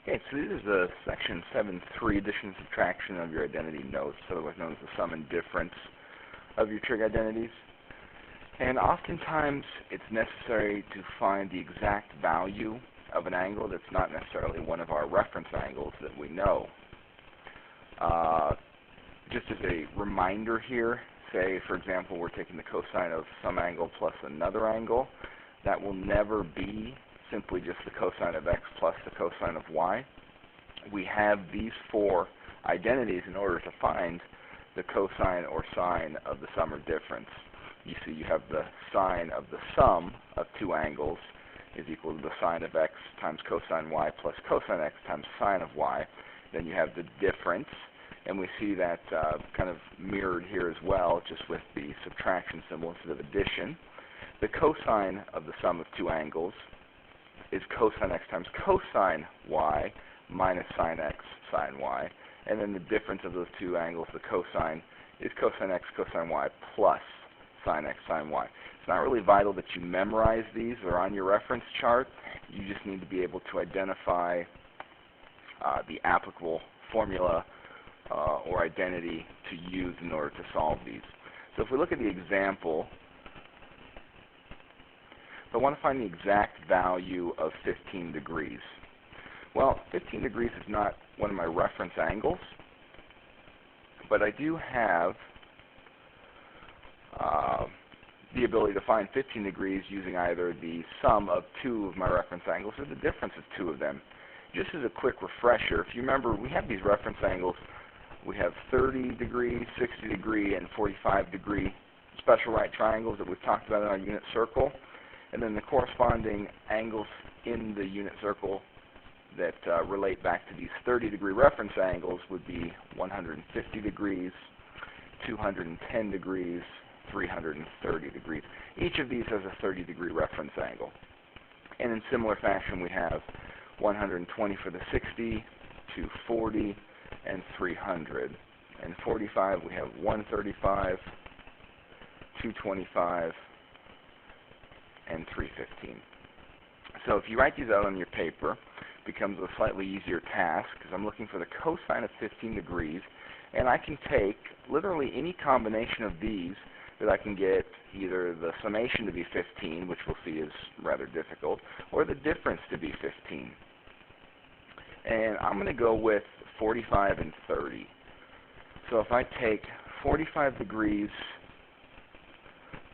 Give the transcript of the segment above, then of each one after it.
Okay, so this is the section 7.3, addition and subtraction of your identity notes, otherwise known as the sum and difference of your trig identities. And oftentimes it's necessary to find the exact value of an angle that's not necessarily one of our reference angles that we know. Just as a reminder here, say for example we're taking the cosine of some angle plus another angle. That will never be simply just the cosine of x plus the cosine of y. We have these four identities in order to find the cosine or sine of the sum or difference. You see you have the sine of the sum of two angles is equal to the sine of x times cosine y plus cosine x times sine of y. Then you have the difference, and we see that kind of mirrored here as well, just with the subtraction symbol instead of addition. The cosine of the sum of two angles is cosine x times cosine y minus sine x sine y. And then the difference of those two angles, the cosine, is cosine x cosine y plus sine x sine y. It's not really vital that you memorize these. They're on your reference chart. You just need to be able to identify the applicable formula or identity to use in order to solve these. So if we look at the example, I want to find the exact value of 15 degrees. Well, 15 degrees is not one of my reference angles, but I do have the ability to find 15 degrees using either the sum of two of my reference angles or the difference of two of them. Just as a quick refresher, if you remember, we have these reference angles. We have 30 degree, 60 degree, and 45 degree special right triangles that we've talked about in our unit circle. And then the corresponding angles in the unit circle that relate back to these 30 degree reference angles would be 150 degrees, 210 degrees, 330 degrees. Each of these has a 30 degree reference angle. And in similar fashion we have 120 for the 60, 240, and 300. And 45 we have 135, 225, and 315. So if you write these out on your paper, it becomes a slightly easier task because I'm looking for the cosine of 15 degrees, and I can take literally any combination of these that I can get either the summation to be 15, which we'll see is rather difficult, or the difference to be 15. And I'm going to go with 45 and 30. So if I take 45 degrees,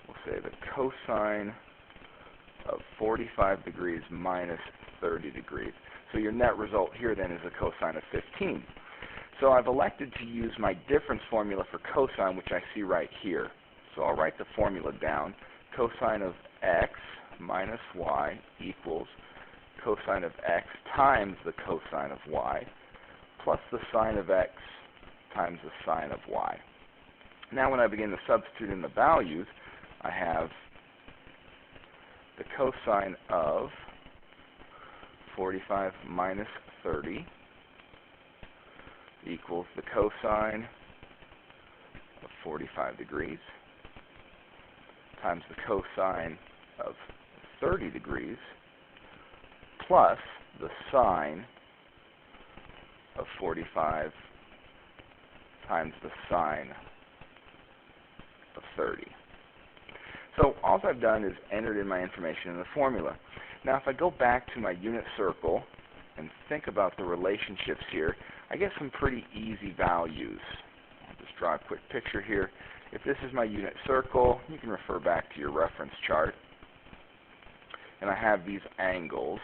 we'll say the cosine of 45 degrees minus 30 degrees. So your net result here then is a cosine of 15. So I've elected to use my difference formula for cosine, which I see right here. So I'll write the formula down. Cosine of x minus y equals cosine of x times the cosine of y plus the sine of x times the sine of y. Now when I begin to substitute in the values, I have the cosine of 45 minus 30 equals the cosine of 45 degrees times the cosine of 30 degrees plus the sine of 45 times the sine of 30. So all I've done is entered in my information in the formula. Now if I go back to my unit circle and think about the relationships here, I get some pretty easy values. I'll just draw a quick picture here. If this is my unit circle, you can refer back to your reference chart. And I have these angles.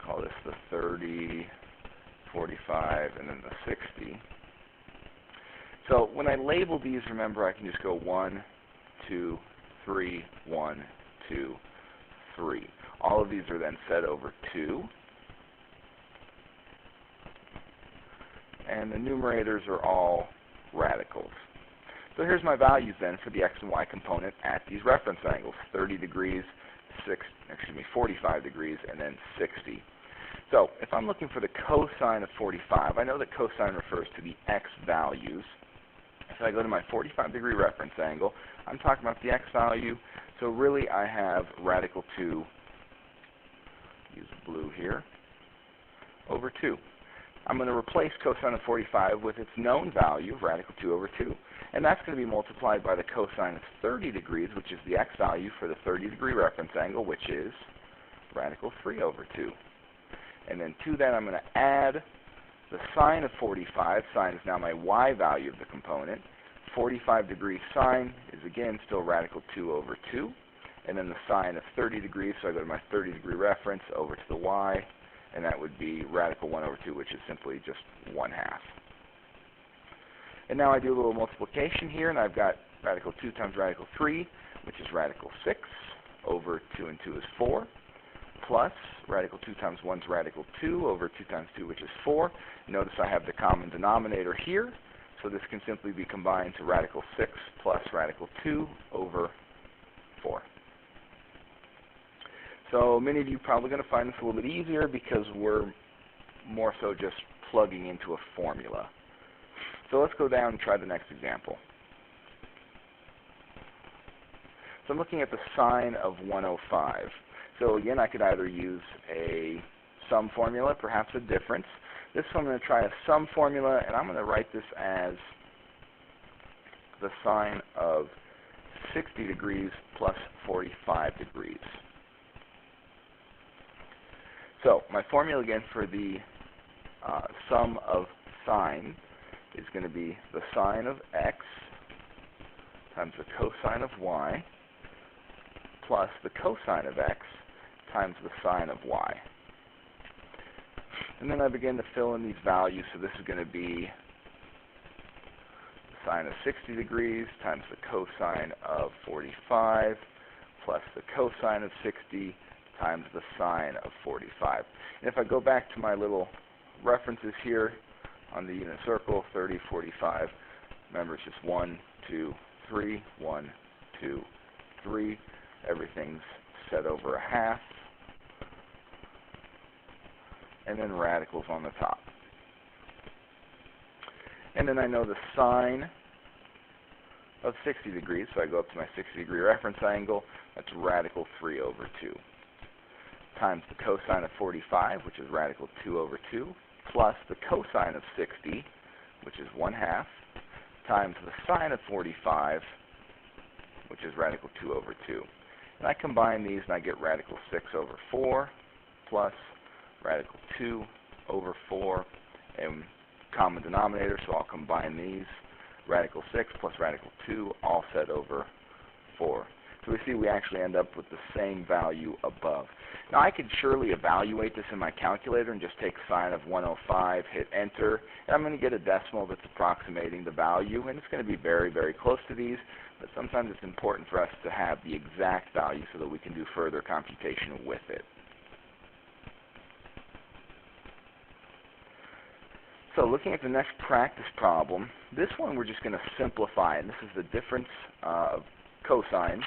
Call this the 30, 45, and then the 60. So when I label these, remember I can just go 1, 2, 3, 1, 2, 3. All of these are then set over 2. And the numerators are all radicals. So here's my values then for the x and y component at these reference angles, 30 degrees, 45 degrees, and then 60. So if I'm looking for the cosine of 45, I know that cosine refers to the x values. So I go to my 45 degree reference angle. I'm talking about the x value, So really I have radical 2, use blue here, over 2. I'm going to replace cosine of 45 with its known value, radical 2 over 2. And that's going to be multiplied by the cosine of 30 degrees, which is the x value for the 30-degree reference angle, which is radical 3 over 2. And then to that I'm going to add the sine of 45. Sine is now my y value of the component. 45 degree sine is again still radical 2 over 2. And then the sine of 30 degrees, so I go to my 30-degree reference over to the y, and that would be radical 1 over 2, which is simply just 1/2. And now I do a little multiplication here, and I've got radical 2 times radical 3, which is radical 6, over 2 and 2 is 4, plus radical 2 times 1 is radical 2, over 2 times 2, which is 4. Notice I have the common denominator here, so this can simply be combined to radical 6 plus radical 2 over 4. So many of you are probably going to find this a little bit easier because we're more so just plugging into a formula. So let's go down and try the next example. So I'm looking at the sine of 105. So again, I could either use a sum formula, perhaps a difference. This one I'm going to try a sum formula, and I'm going to write this as the sine of 60 degrees plus 45 degrees. So my formula again for the sum of sine is going to be the sine of x times the cosine of y plus the cosine of x times the sine of y. And then I begin to fill in these values. So this is going to be the sine of 60 degrees times the cosine of 45 plus the cosine of 60 times the sine of 45. And if I go back to my little references here on the unit circle, 30, 45, remember it's just 1, 2, 3, 1, 2, 3. Everything's set over 1/2. And then radicals on the top. And then I know the sine of 60 degrees, so I go up to my 60-degree reference angle. That's radical 3 over 2. Times the cosine of 45, which is radical 2 over 2, plus the cosine of 60, which is 1/2, times the sine of 45, which is radical 2 over 2. And I combine these, and I get radical 6 over 4, plus radical 2 over 4, and common denominator, so I'll combine these. Radical 6 plus radical 2, all set over 4. So we see we actually end up with the same value above. Now I could surely evaluate this in my calculator and just take sine of 105, hit enter, and I'm going to get a decimal that's approximating the value, and it's going to be very, very close to these, but sometimes it's important for us to have the exact value so that we can do further computation with it. So looking at the next practice problem, this one we're just going to simplify, and this is the difference of cosine.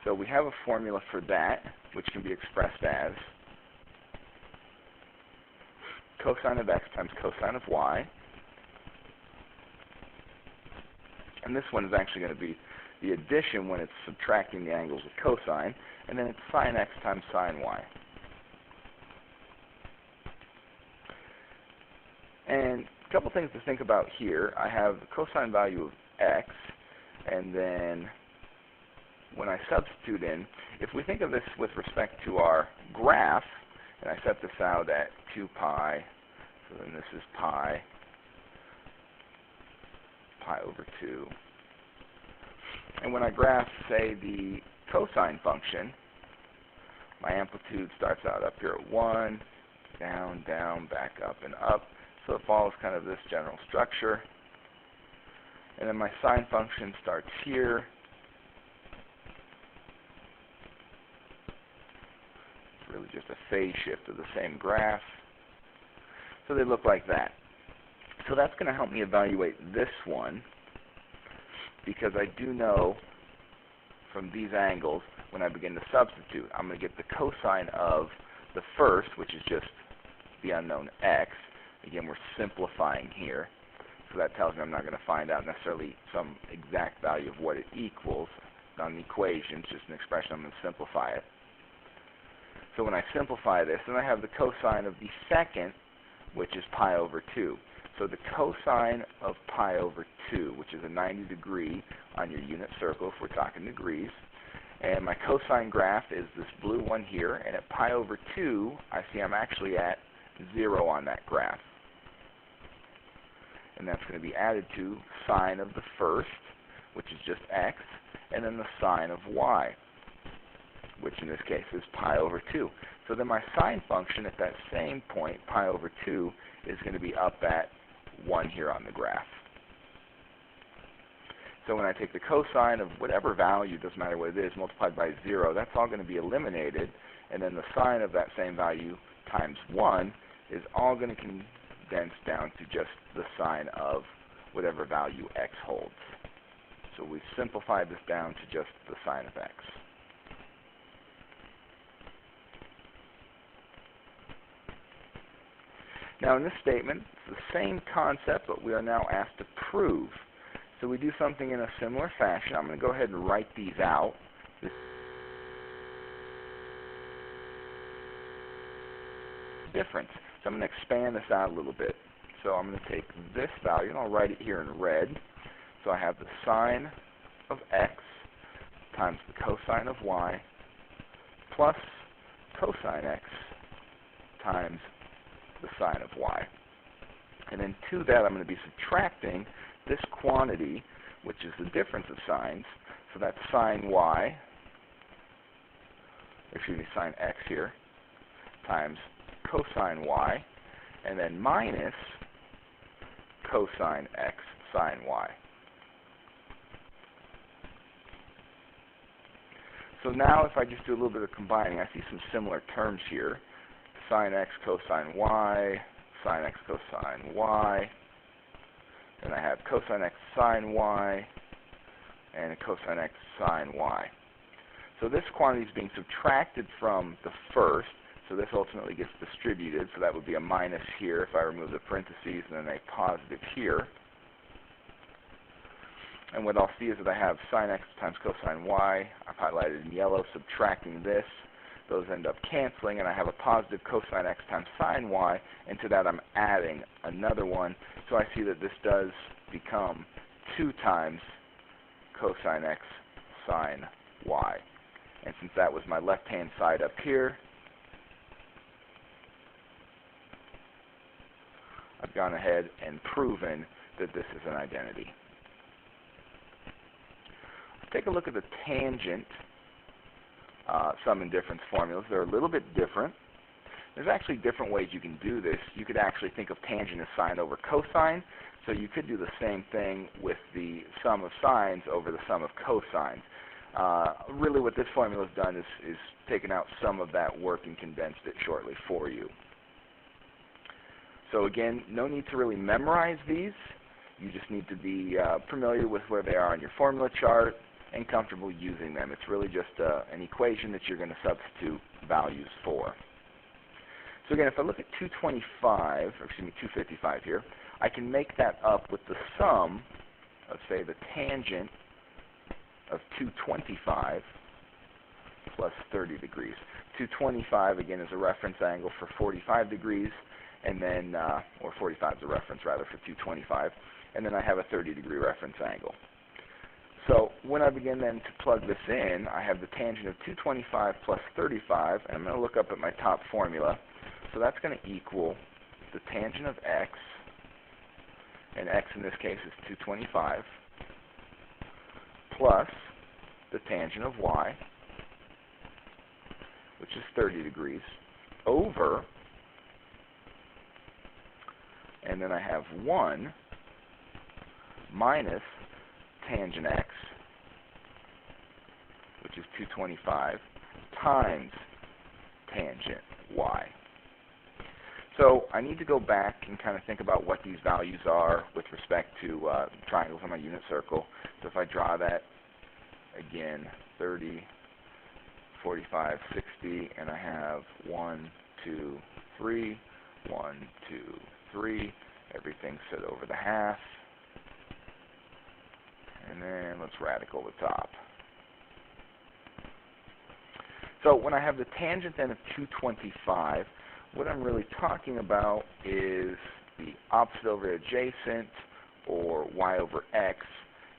So we have a formula for that, which can be expressed as cosine of x times cosine of y. And this one is actually going to be the addition when it's subtracting the angles of cosine, and then it's sine x times sine y. And a couple things to think about here. I have the cosine value of x, and then when I substitute in, if we think of this with respect to our graph, and I set this out at 2 pi, so then this is pi over 2. And when I graph, say, the cosine function, my amplitude starts out up here at 1, down, down, back up, and up. So it follows kind of this general structure. And then my sine function starts here. It's really just a phase shift of the same graph. So they look like that. So that's going to help me evaluate this one, because I do know from these angles, when I begin to substitute, I'm going to get the cosine of the first, which is just the unknown x. Again, we're simplifying here, so that tells me I'm not going to find out necessarily some exact value of what it equals. on the equation. It's just an expression. I'm going to simplify it. So when I simplify this, then I have the cosine of the second, which is pi over 2. So the cosine of pi over 2, which is a 90 degree on your unit circle if we're talking degrees. And my cosine graph is this blue one here. And at pi over 2, I see I'm actually at 0 on that graph. And that's going to be added to sine of the first, which is just x, and then the sine of y, which in this case is pi over 2. So then my sine function at that same point, pi over 2, is going to be up at 1 here on the graph. So when I take the cosine of whatever value, doesn't matter what it is, multiplied by 0, that's all going to be eliminated, and then the sine of that same value times 1 is all going to condense down to just the sine of whatever value x holds. So we've simplified this down to just the sine of x. Now in this statement, it's the same concept, but we are now asked to prove. So we do something in a similar fashion. I'm going to go ahead and write these out. This difference. So I'm going to expand this out a little bit. So I'm going to take this value, and I'll write it here in red. So I have the sine of x times the cosine of y plus cosine x times the sine of y. And then to that I'm going to be subtracting this quantity, which is the difference of sines. So that's sine y, sine x here, times cosine y, and then minus cosine x sine y. So now if I just do a little bit of combining, I see some similar terms here. Sine x cosine y, sine x cosine y, and I have cosine x sine y, and a cosine x sine y. So this quantity is being subtracted from the first, so this ultimately gets distributed, so that would be a minus here if I remove the parentheses, and then a positive here. And what I'll see is that I have sine x times cosine y, I've highlighted in yellow, subtracting this. Those end up canceling, and I have a positive cosine x times sine y, and to that I'm adding another one. So I see that this does become 2 times cosine x sine y. And since that was my left-hand side up here, I've gone ahead and proven that this is an identity. Let's take a look at the tangent sum and difference formulas. They're a little bit different. There's actually different ways you can do this. You could actually think of tangent as sine over cosine, so you could do the same thing with the sum of sines over the sum of cosines. Really what this formula has done is taken out some of that work and condensed it shortly for you. So again, no need to really memorize these. You just need to be familiar with where they are on your formula chart and comfortable using them. It's really just an equation that you're going to substitute values for. So again, if I look at 255 here, I can make that up with the sum of, say, the tangent of 225 plus 30 degrees. 225, again, is a reference angle for 45 degrees, and then, or 45 is a reference, rather, for 225, and then I have a 30-degree reference angle. So when I begin then to plug this in, I have the tangent of 225 plus 35, and I'm going to look up at my top formula. So that's going to equal the tangent of x, and x in this case is 225, plus the tangent of y, which is 30 degrees, over, and then I have 1 minus tangent x, which is 225, times tangent y. So I need to go back and kind of think about what these values are with respect to triangles on my unit circle. So if I draw that again, 30, 45, 60, and I have 1, 2, 3, 1, 2, 3, everything set over the half. And then let's radical the top. So when I have the tangent then of 225, what I'm really talking about is the opposite over adjacent, or y over x,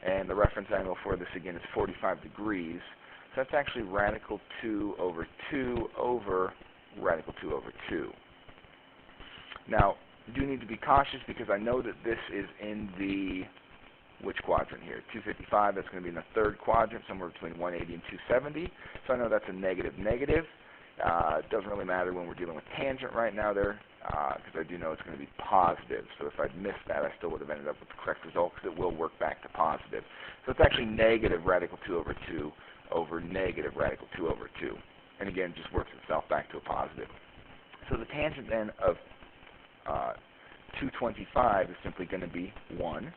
and the reference angle for this again is 45 degrees. So that's actually radical 2 over 2 over radical 2 over 2. Now, I do need to be cautious because I know that this is in the, which quadrant here? 255, that's going to be in the third quadrant, somewhere between 180 and 270. So I know that's a negative negative. It doesn't really matter when we're dealing with tangent right now there, because I do know it's going to be positive. So if I'd missed that, I still would have ended up with the correct result, because it will work back to positive. So it's actually negative radical 2 over 2 over negative radical 2 over 2. And again, it just works itself back to a positive. So the tangent then of 225 is simply going to be 1.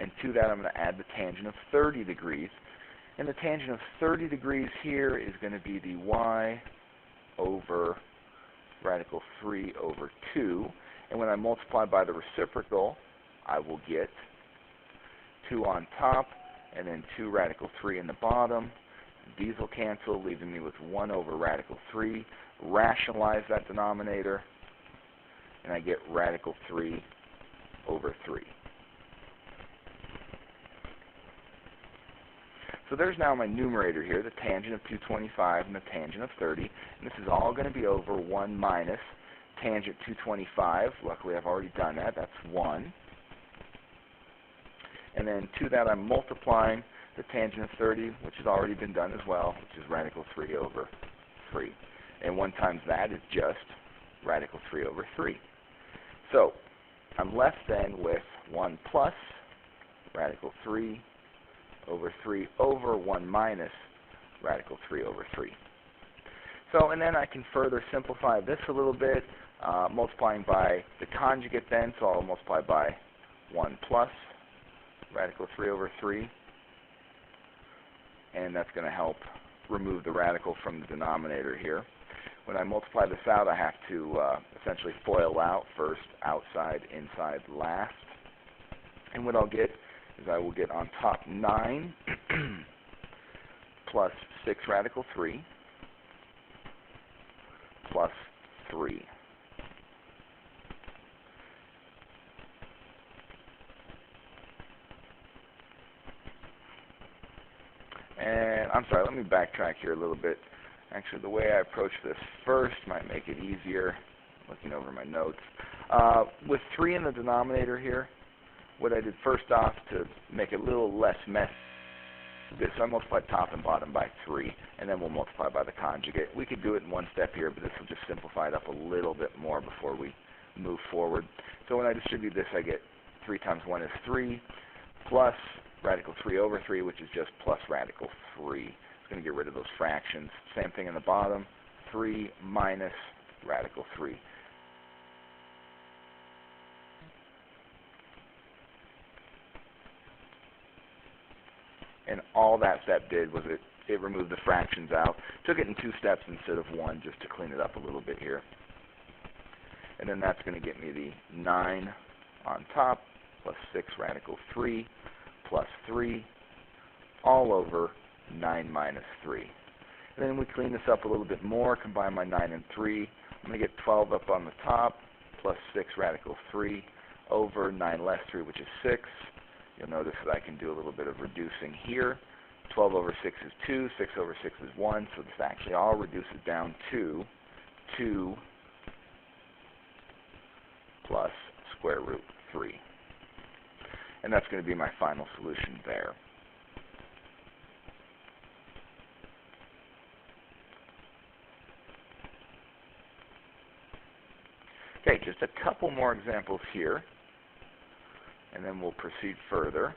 And to that, I'm going to add the tangent of 30 degrees. And the tangent of 30 degrees here is going to be the y over radical 3 over 2. And when I multiply by the reciprocal, I will get 2 on top, and then 2 radical 3 in the bottom. These will cancel, leaving me with 1 over radical 3. Rationalize that denominator, and I get radical 3 over 3. So there's now my numerator here, the tangent of 225 and the tangent of 30. And this is all going to be over 1 minus tangent 225. Luckily, I've already done that. That's 1. And then to that, I'm multiplying the tangent of 30, which has already been done as well, which is radical 3 over 3. And 1 times that is just radical 3 over 3. So I'm left then with 1 plus radical 3 over 3 over 1 minus radical 3 over 3. So, and then I can further simplify this a little bit, multiplying by the conjugate then, so I'll multiply by 1 plus radical 3 over 3, and that's going to help remove the radical from the denominator here. When I multiply this out, I have to essentially FOIL out first, outside, inside, last. And what I'll get is I will get on top 9 plus 6 radical 3 plus 3. And I'm sorry, let me backtrack here a little bit. Actually, the way I approach this first might make it easier, looking over my notes. With 3 in the denominator here, what I did first off to make it a little less messy, I multiplied top and bottom by 3, and then we'll multiply by the conjugate. We could do it in one step here, but this will just simplify it up a little bit more before we move forward. So when I distribute this, I get 3 times 1 is 3, plus radical 3 over 3, which is just plus radical 3. It's going to get rid of those fractions. Same thing in the bottom, 3 minus radical 3. And all that step did was it removed the fractions out. Took it in 2 steps instead of 1 just to clean it up a little bit here. And then that's going to get me the 9 on top plus 6 radical 3 plus 3 all over 9 minus 3. And then we clean this up a little bit more, combine my 9 and 3. I'm going to get 12 up on the top plus 6 radical 3 over 9 less 3, which is 6. You'll notice that I can do a little bit of reducing here. 12 over 6 is 2, 6 over 6 is 1, so this actually all reduces down to 2 plus square root 3. And that's going to be my final solution there. Okay, just a couple more examples here, and then we'll proceed further.